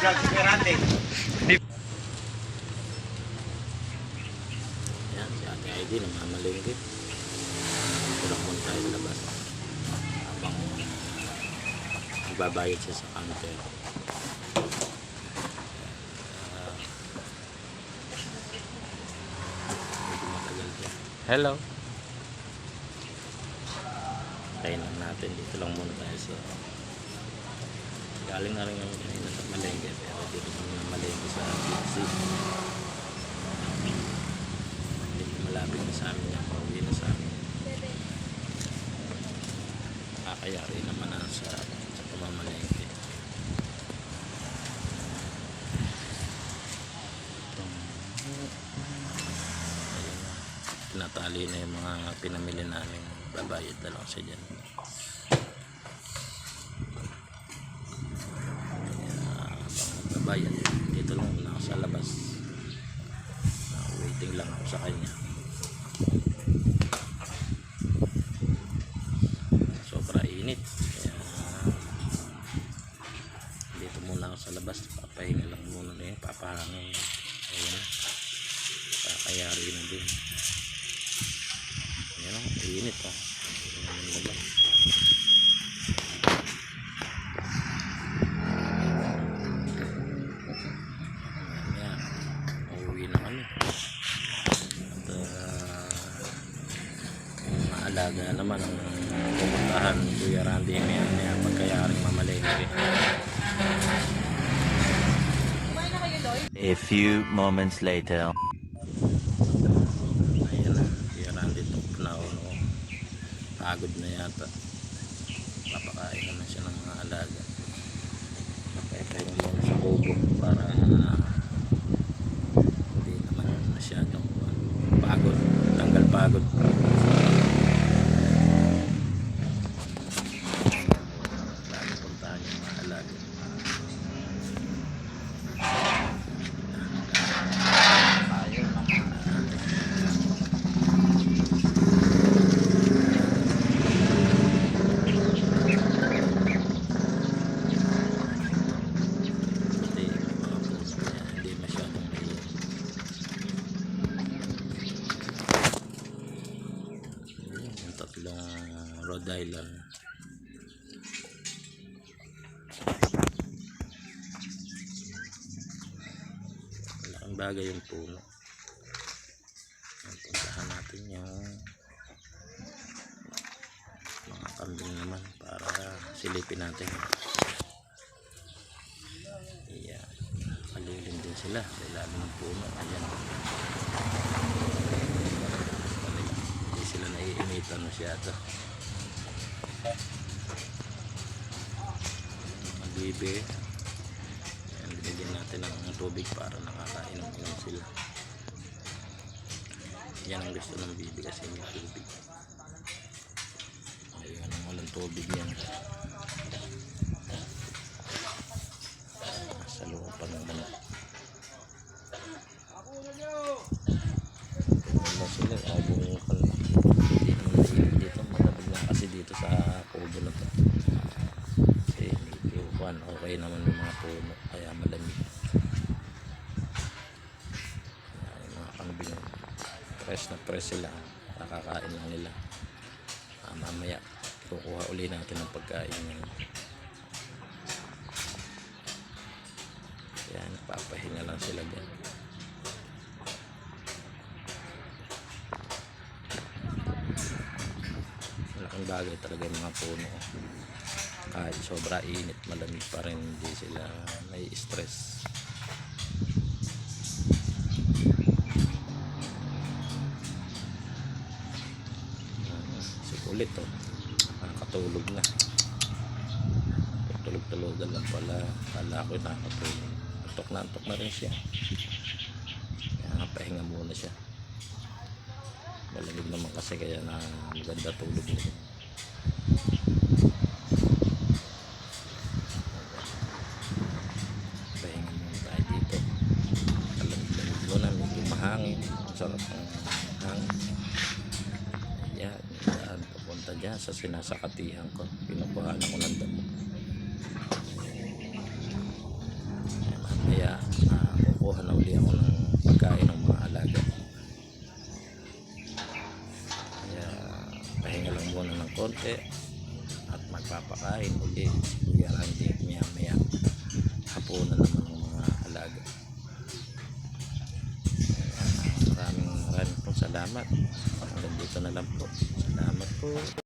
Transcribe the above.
vlog si Perante. Yan, si Ate ID namamalingki. Tulak muna tayo sa labas. Habang magbabayad siya sa counter. Medyo matagal siya. Hello. Tayo lang natin. Dito lang muna tayo sa... Galing na rin kami kanina sa malengke. Pero dito kami na malengke sa BC. Hindi malapit na sa amin yan. Pauwi na sa amin. Kakayari naman na sa pamamalengke. Ayun na. Tinatali na yung mga pinamili namin. Babayad na lang siya dyan. Babayad. Dito lang muna ako sa labas. Waiting lang ako sa kanya. Sobra init. Kaya dito muna ako sa labas. Papahinga lang muna rin. Papahangin. Ayan. Kakayari na din. Ayan o. Init o. Ayan yung labas. Alaga naman ang pupuntahan Kuya Randy ngayon pagkayaring mamalengke. A few moments later. Ayan na, Kuya Randy tok na pagod na yata. Papakain naman siya ng mga alaga. Papakain muna sa kubo para hindi naman masyadong pagod, tanggal pagod. Rhode Island. Malaking bagay yung puno. Puntahan natin yung mga kambing naman para silipin natin. Ayan. Malilim din sila sa ilalim ng puno. Ayan. Hindi sila naiinitan masyado. Bibe. Ayan, binigyan natin ng tubig para nakakainom-inom sila. Yan ang gusto ng bibe kasi may tubig. Ayun, walang tubig yan. Nasa loob pa naman. Wala sila, abong ka lang. Hindi naman nainom dito. Malamig lang kasi dito sa kubo na to. Okay naman yung mga puno kaya malamig. Yung mga kambing fresh na fresh sila, nakakain lang nila. Mamaya kukuha uli natin ng pagkain ngayon. Yan, papahinga lang sila dyan. Malaking bagay talaga yung mga puno. Kahit sobra init, malamig pa rin, hindi sila may stress. Si Kulit nakakatulog na. Tulog-tulogan lang pala. Kala ko nakakatulog. Antok na rin siya. Kaya pahinga muna siya. Malamig naman kasi kaya na maganda tulog niya. Hangin, sarap ng hangin. Yan, papunta dyan sa sinasakatihan ko. Pinukuhaan ako ng damo. Yan, pagkain ng mga alaga. Kaya pahinga lang muna ng konti at magpapakain uli si Kuya Randy maya hapunan naman ng mga alaga. Maraming pong salamat. Hanggang dito na lang po. Salamat po.